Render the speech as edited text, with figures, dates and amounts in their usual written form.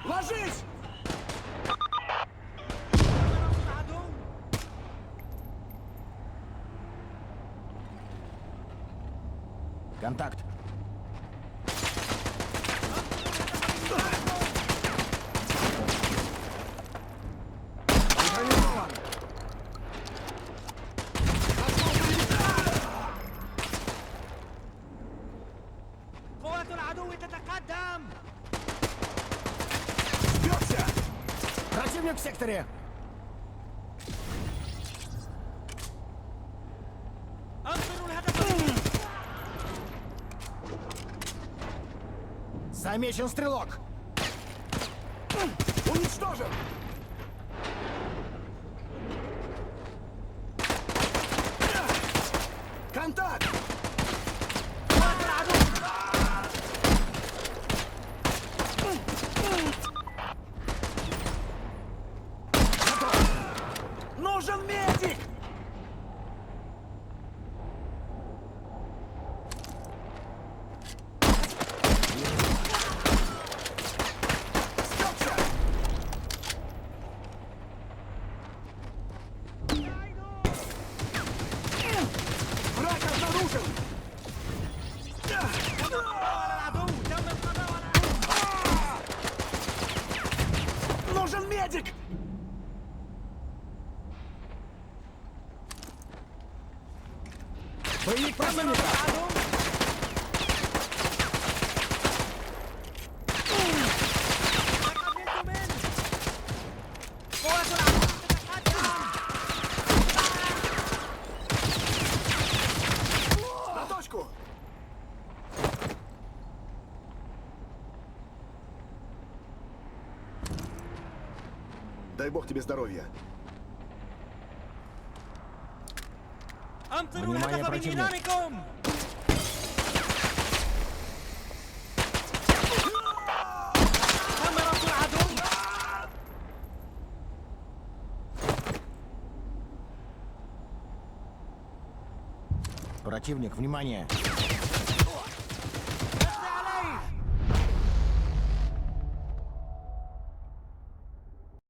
Ложись! Контакт. Нейтрализован. قوات العدو تتقدم! Сбился! Противник в секторе! انظروا الهدف! Замечен стрелок! Уничтожен! Контакт! قوات العدو! Нужен медик! Сдался! Враг обнаружен! العدو! تم القضاء على Нужен медик! Боевик противника! العدو! لقد نلت منه! قوات العدو تتقدم! На точку! Дай бог тебе здоровья. امطروا Внимание, الهدف противник. بميدانكم! تم ربط العدو! Противник, внимание!